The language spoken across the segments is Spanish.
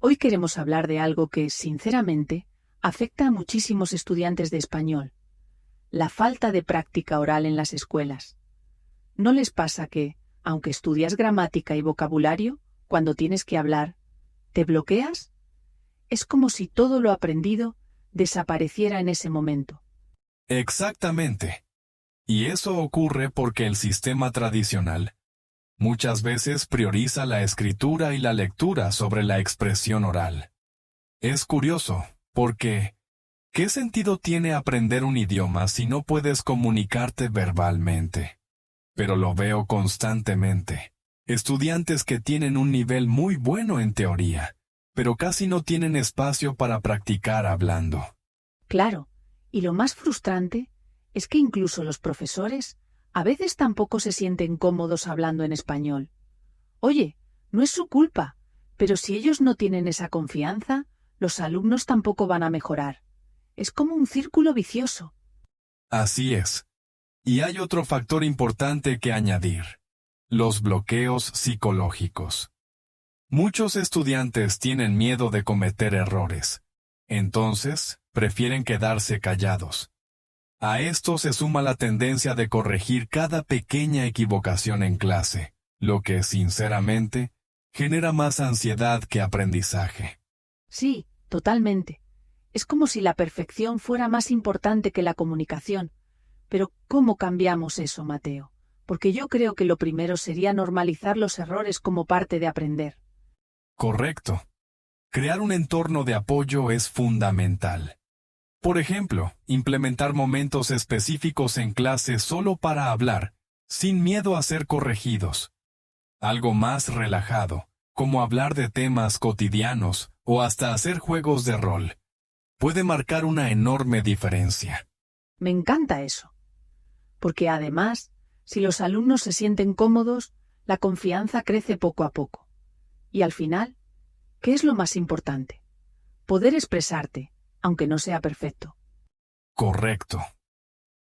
Hoy queremos hablar de algo que, sinceramente, afecta a muchísimos estudiantes de español: la falta de práctica oral en las escuelas. ¿No les pasa que, aunque estudias gramática y vocabulario, cuando tienes que hablar, te bloqueas? Es como si todo lo aprendido desapareciera en ese momento. Exactamente. Y eso ocurre porque el sistema tradicional muchas veces prioriza la escritura y la lectura sobre la expresión oral. Es curioso, porque ¿qué sentido tiene aprender un idioma si no puedes comunicarte verbalmente? Pero lo veo constantemente. Estudiantes que tienen un nivel muy bueno en teoría, pero casi no tienen espacio para practicar hablando. Claro, y lo más frustrante es que incluso los profesores a veces tampoco se sienten cómodos hablando en español. Oye, no es su culpa, pero si ellos no tienen esa confianza, los alumnos tampoco van a mejorar. Es como un círculo vicioso. Así es. Y hay otro factor importante que añadir: los bloqueos psicológicos. Muchos estudiantes tienen miedo de cometer errores. Entonces, prefieren quedarse callados. A esto se suma la tendencia de corregir cada pequeña equivocación en clase, lo que, sinceramente, genera más ansiedad que aprendizaje. Sí, totalmente. Es como si la perfección fuera más importante que la comunicación. Pero ¿cómo cambiamos eso, Mateo? Porque yo creo que lo primero sería normalizar los errores como parte de aprender. Correcto. Crear un entorno de apoyo es fundamental. Por ejemplo, implementar momentos específicos en clase solo para hablar, sin miedo a ser corregidos. Algo más relajado, como hablar de temas cotidianos o hasta hacer juegos de rol, puede marcar una enorme diferencia. Me encanta eso. Porque además, si los alumnos se sienten cómodos, la confianza crece poco a poco. Y al final, ¿qué es lo más importante? Poder expresarte, aunque no sea perfecto. Correcto.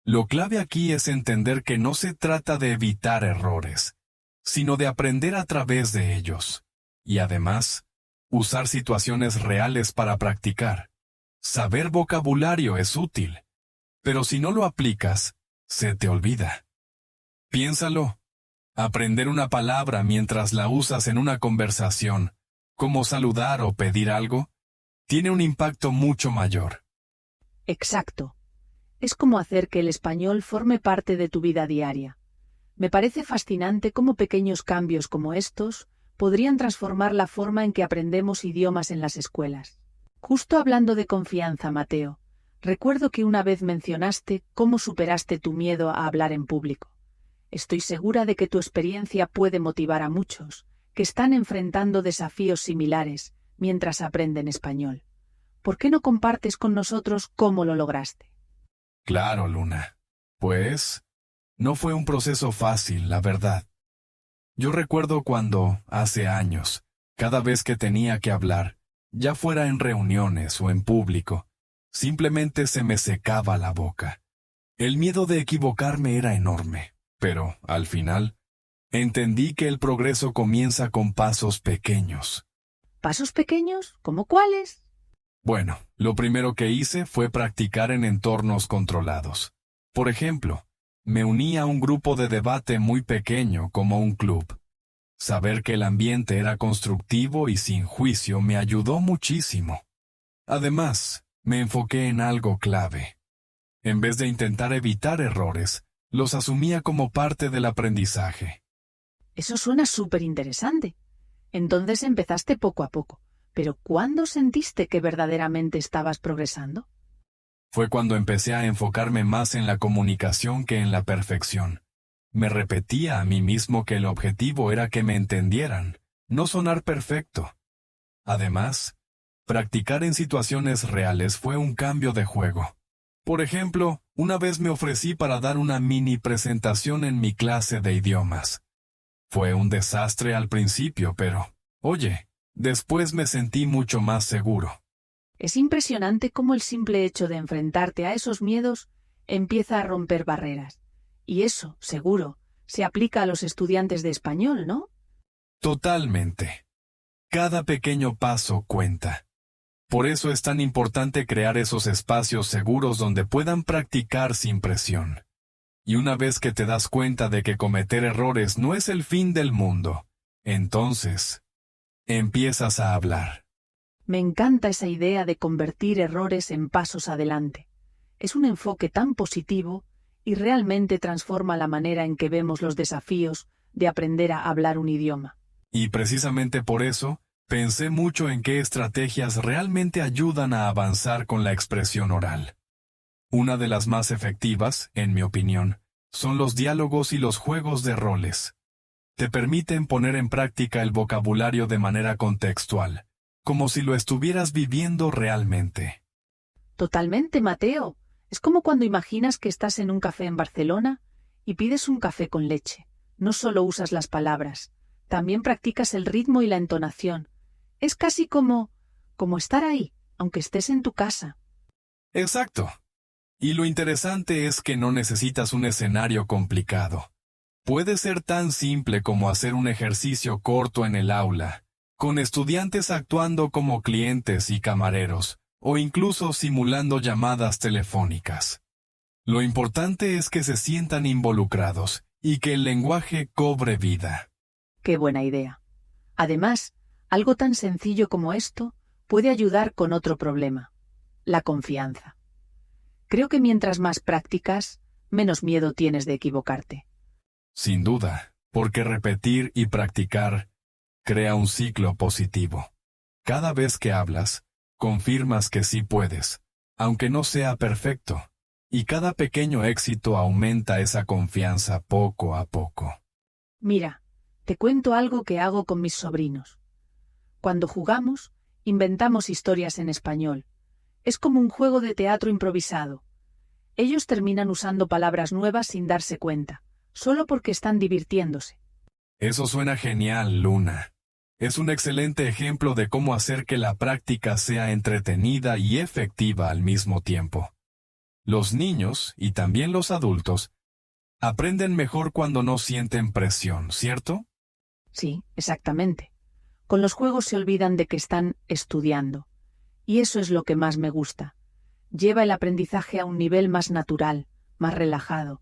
Lo clave aquí es entender que no se trata de evitar errores, sino de aprender a través de ellos. Y además, usar situaciones reales para practicar. Saber vocabulario es útil, pero si no lo aplicas, se te olvida. Piénsalo. Aprender una palabra mientras la usas en una conversación, como saludar o pedir algo, tiene un impacto mucho mayor. Exacto. Es como hacer que el español forme parte de tu vida diaria. Me parece fascinante cómo pequeños cambios como estos podrían transformar la forma en que aprendemos idiomas en las escuelas. Justo hablando de confianza, Mateo, recuerdo que una vez mencionaste cómo superaste tu miedo a hablar en público. Estoy segura de que tu experiencia puede motivar a muchos que están enfrentando desafíos similares mientras aprenden español. ¿Por qué no compartes con nosotros cómo lo lograste? Claro, Luna. Pues, no fue un proceso fácil, la verdad. Yo recuerdo cuando, hace años, cada vez que tenía que hablar, ya fuera en reuniones o en público, simplemente se me secaba la boca. El miedo de equivocarme era enorme, pero, al final, entendí que el progreso comienza con pasos pequeños. ¿Pasos pequeños? ¿Cómo cuáles? Bueno, lo primero que hice fue practicar en entornos controlados. Por ejemplo, me uní a un grupo de debate muy pequeño como un club. Saber que el ambiente era constructivo y sin juicio me ayudó muchísimo. Además, me enfoqué en algo clave. En vez de intentar evitar errores, los asumía como parte del aprendizaje. Eso suena súper interesante. Entonces empezaste poco a poco. Pero ¿cuándo sentiste que verdaderamente estabas progresando? Fue cuando empecé a enfocarme más en la comunicación que en la perfección. Me repetía a mí mismo que el objetivo era que me entendieran, no sonar perfecto. Además, practicar en situaciones reales fue un cambio de juego. Por ejemplo, una vez me ofrecí para dar una mini presentación en mi clase de idiomas. Fue un desastre al principio, pero, oye, después me sentí mucho más seguro. Es impresionante cómo el simple hecho de enfrentarte a esos miedos empieza a romper barreras. Y eso, seguro, se aplica a los estudiantes de español, ¿no? Totalmente. Cada pequeño paso cuenta. Por eso es tan importante crear esos espacios seguros donde puedan practicar sin presión. Y una vez que te das cuenta de que cometer errores no es el fin del mundo, entonces empiezas a hablar. Me encanta esa idea de convertir errores en pasos adelante. Es un enfoque tan positivo y realmente transforma la manera en que vemos los desafíos de aprender a hablar un idioma. Y precisamente por eso, pensé mucho en qué estrategias realmente ayudan a avanzar con la expresión oral. Una de las más efectivas, en mi opinión, son los diálogos y los juegos de roles. Te permiten poner en práctica el vocabulario de manera contextual, como si lo estuvieras viviendo realmente. Totalmente, Mateo. Es como cuando imaginas que estás en un café en Barcelona y pides un café con leche. No solo usas las palabras, también practicas el ritmo y la entonación. Es casi como estar ahí, aunque estés en tu casa. Exacto. Y lo interesante es que no necesitas un escenario complicado. Puede ser tan simple como hacer un ejercicio corto en el aula, con estudiantes actuando como clientes y camareros, o incluso simulando llamadas telefónicas. Lo importante es que se sientan involucrados y que el lenguaje cobre vida. ¡Qué buena idea! Además, algo tan sencillo como esto puede ayudar con otro problema: la confianza. Creo que mientras más practicas, menos miedo tienes de equivocarte. Sin duda, porque repetir y practicar crea un ciclo positivo. Cada vez que hablas, confirmas que sí puedes, aunque no sea perfecto, y cada pequeño éxito aumenta esa confianza poco a poco. Mira, te cuento algo que hago con mis sobrinos. Cuando jugamos, inventamos historias en español. Es como un juego de teatro improvisado. Ellos terminan usando palabras nuevas sin darse cuenta, solo porque están divirtiéndose. Eso suena genial, Luna. Es un excelente ejemplo de cómo hacer que la práctica sea entretenida y efectiva al mismo tiempo. Los niños, y también los adultos, aprenden mejor cuando no sienten presión, ¿cierto? Sí, exactamente. Con los juegos se olvidan de que están estudiando. Y eso es lo que más me gusta. Lleva el aprendizaje a un nivel más natural, más relajado.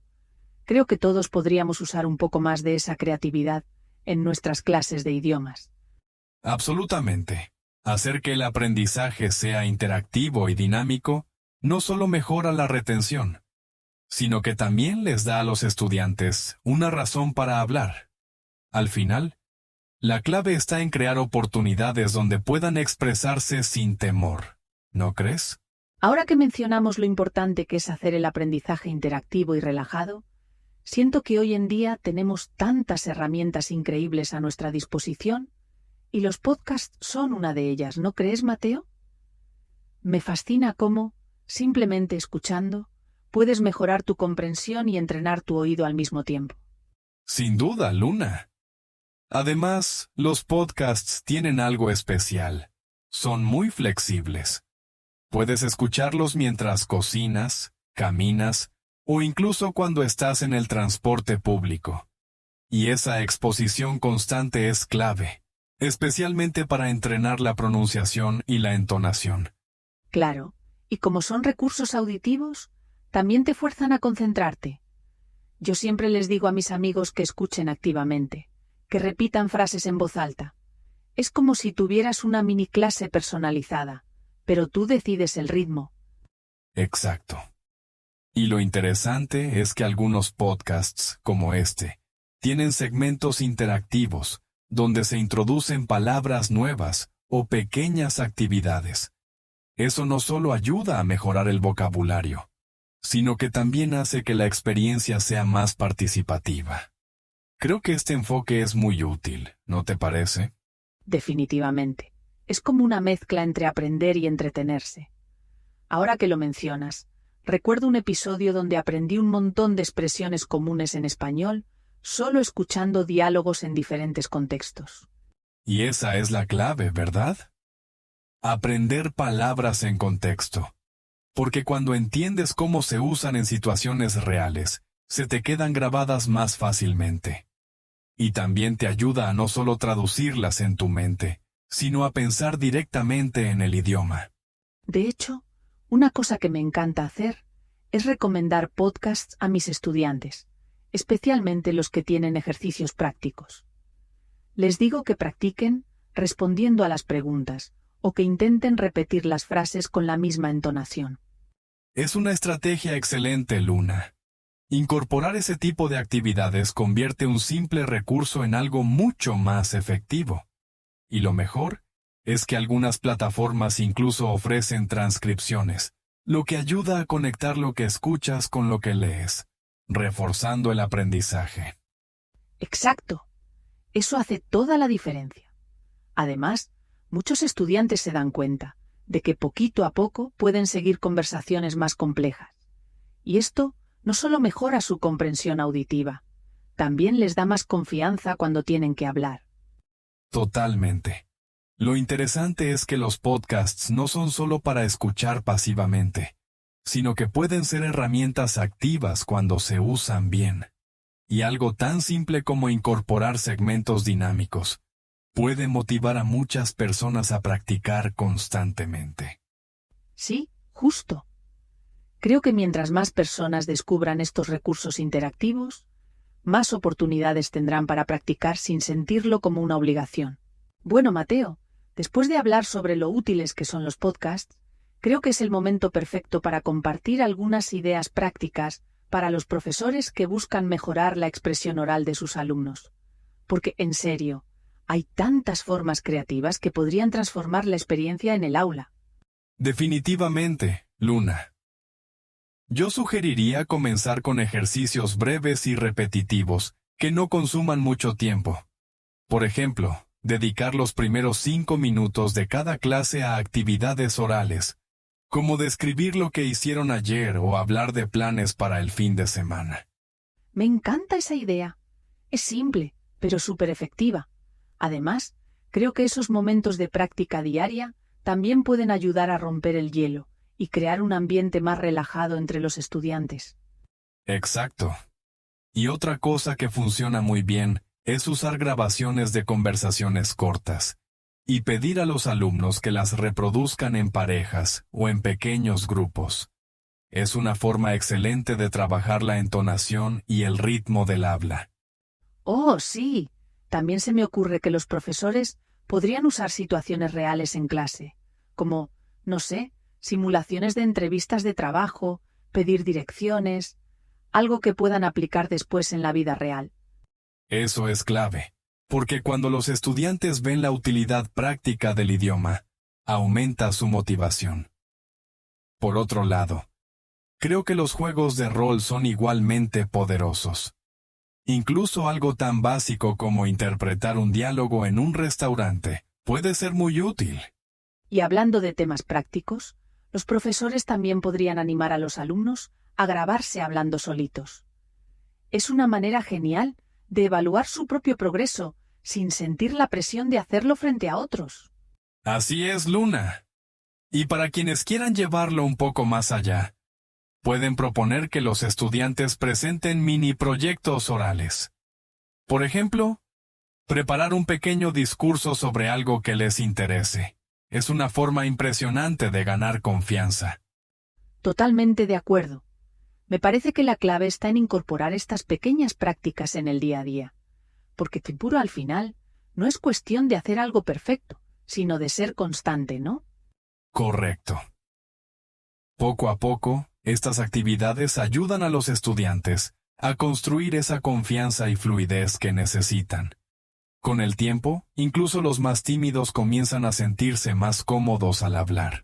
Creo que todos podríamos usar un poco más de esa creatividad en nuestras clases de idiomas. Absolutamente. Hacer que el aprendizaje sea interactivo y dinámico no solo mejora la retención, sino que también les da a los estudiantes una razón para hablar. Al final, la clave está en crear oportunidades donde puedan expresarse sin temor, ¿no crees? Ahora que mencionamos lo importante que es hacer el aprendizaje interactivo y relajado, siento que hoy en día tenemos tantas herramientas increíbles a nuestra disposición, y los podcasts son una de ellas, ¿no crees, Mateo? Me fascina cómo, simplemente escuchando, puedes mejorar tu comprensión y entrenar tu oído al mismo tiempo. Sin duda, Luna. Además, los podcasts tienen algo especial. Son muy flexibles. Puedes escucharlos mientras cocinas, caminas, o incluso cuando estás en el transporte público. Y esa exposición constante es clave, especialmente para entrenar la pronunciación y la entonación. Claro, y como son recursos auditivos, también te fuerzan a concentrarte. Yo siempre les digo a mis amigos que escuchen activamente, que repitan frases en voz alta. Es como si tuvieras una mini clase personalizada, pero tú decides el ritmo. Exacto. Y lo interesante es que algunos podcasts, como este, tienen segmentos interactivos, donde se introducen palabras nuevas o pequeñas actividades. Eso no solo ayuda a mejorar el vocabulario, sino que también hace que la experiencia sea más participativa. Creo que este enfoque es muy útil, ¿no te parece? Definitivamente. Es como una mezcla entre aprender y entretenerse. Ahora que lo mencionas, recuerdo un episodio donde aprendí un montón de expresiones comunes en español, solo escuchando diálogos en diferentes contextos. Y esa es la clave, ¿verdad? Aprender palabras en contexto. Porque cuando entiendes cómo se usan en situaciones reales, se te quedan grabadas más fácilmente. Y también te ayuda a no solo traducirlas en tu mente, sino a pensar directamente en el idioma. De hecho, una cosa que me encanta hacer es recomendar podcasts a mis estudiantes, especialmente los que tienen ejercicios prácticos. Les digo que practiquen respondiendo a las preguntas o que intenten repetir las frases con la misma entonación. Es una estrategia excelente, Luna. Incorporar ese tipo de actividades convierte un simple recurso en algo mucho más efectivo. Y lo mejor es que algunas plataformas incluso ofrecen transcripciones, lo que ayuda a conectar lo que escuchas con lo que lees, reforzando el aprendizaje. Exacto. Eso hace toda la diferencia. Además, muchos estudiantes se dan cuenta de que poquito a poco pueden seguir conversaciones más complejas. Y esto no solo mejora su comprensión auditiva, también les da más confianza cuando tienen que hablar. Totalmente. Lo interesante es que los podcasts no son solo para escuchar pasivamente, sino que pueden ser herramientas activas cuando se usan bien. Y algo tan simple como incorporar segmentos dinámicos puede motivar a muchas personas a practicar constantemente. Sí, justo. Creo que mientras más personas descubran estos recursos interactivos, más oportunidades tendrán para practicar sin sentirlo como una obligación. Bueno, Mateo, después de hablar sobre lo útiles que son los podcasts, creo que es el momento perfecto para compartir algunas ideas prácticas para los profesores que buscan mejorar la expresión oral de sus alumnos. Porque, en serio, hay tantas formas creativas que podrían transformar la experiencia en el aula. Definitivamente, Luna. Yo sugeriría comenzar con ejercicios breves y repetitivos que no consuman mucho tiempo. Por ejemplo, dedicar los primeros 5 minutos de cada clase a actividades orales, como describir lo que hicieron ayer o hablar de planes para el fin de semana. Me encanta esa idea. Es simple, pero súper efectiva. Además, creo que esos momentos de práctica diaria también pueden ayudar a romper el hielo y crear un ambiente más relajado entre los estudiantes. Exacto. Y otra cosa que funciona muy bien es usar grabaciones de conversaciones cortas y pedir a los alumnos que las reproduzcan en parejas o en pequeños grupos. Es una forma excelente de trabajar la entonación y el ritmo del habla. Oh, sí. También se me ocurre que los profesores podrían usar situaciones reales en clase, como, no sé, simulaciones de entrevistas de trabajo, pedir direcciones, algo que puedan aplicar después en la vida real. Eso es clave, porque cuando los estudiantes ven la utilidad práctica del idioma, aumenta su motivación. Por otro lado, creo que los juegos de rol son igualmente poderosos. Incluso algo tan básico como interpretar un diálogo en un restaurante puede ser muy útil. Y hablando de temas prácticos, los profesores también podrían animar a los alumnos a grabarse hablando solitos. Es una manera genial de evaluar su propio progreso sin sentir la presión de hacerlo frente a otros. Así es, Luna. Y para quienes quieran llevarlo un poco más allá, pueden proponer que los estudiantes presenten mini proyectos orales. Por ejemplo, preparar un pequeño discurso sobre algo que les interese. Es una forma impresionante de ganar confianza. Totalmente de acuerdo. Me parece que la clave está en incorporar estas pequeñas prácticas en el día a día, porque Tipuro al final no es cuestión de hacer algo perfecto, sino de ser constante, ¿no? Correcto. Poco a poco, estas actividades ayudan a los estudiantes a construir esa confianza y fluidez que necesitan. Con el tiempo, incluso los más tímidos comienzan a sentirse más cómodos al hablar.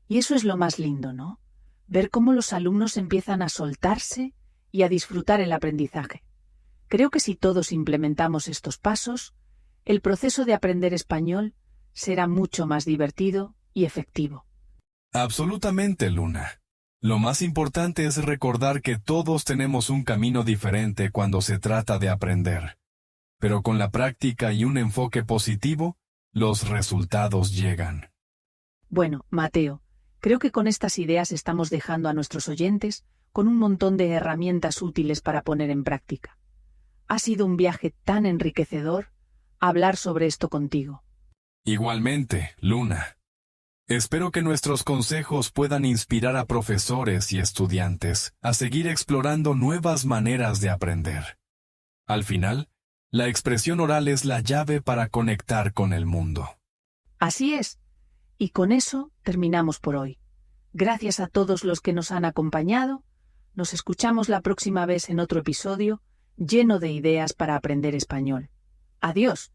Y eso es lo más lindo, ¿no? Ver cómo los alumnos empiezan a soltarse y a disfrutar el aprendizaje. Creo que si todos implementamos estos pasos, el proceso de aprender español será mucho más divertido y efectivo. Absolutamente, Luna. Lo más importante es recordar que todos tenemos un camino diferente cuando se trata de aprender. Pero con la práctica y un enfoque positivo, los resultados llegan. Bueno, Mateo, creo que con estas ideas estamos dejando a nuestros oyentes con un montón de herramientas útiles para poner en práctica. Ha sido un viaje tan enriquecedor hablar sobre esto contigo. Igualmente, Luna. Espero que nuestros consejos puedan inspirar a profesores y estudiantes a seguir explorando nuevas maneras de aprender. Al final, la expresión oral es la llave para conectar con el mundo. Así es. Y con eso terminamos por hoy. Gracias a todos los que nos han acompañado. Nos escuchamos la próxima vez en otro episodio lleno de ideas para aprender español. Adiós.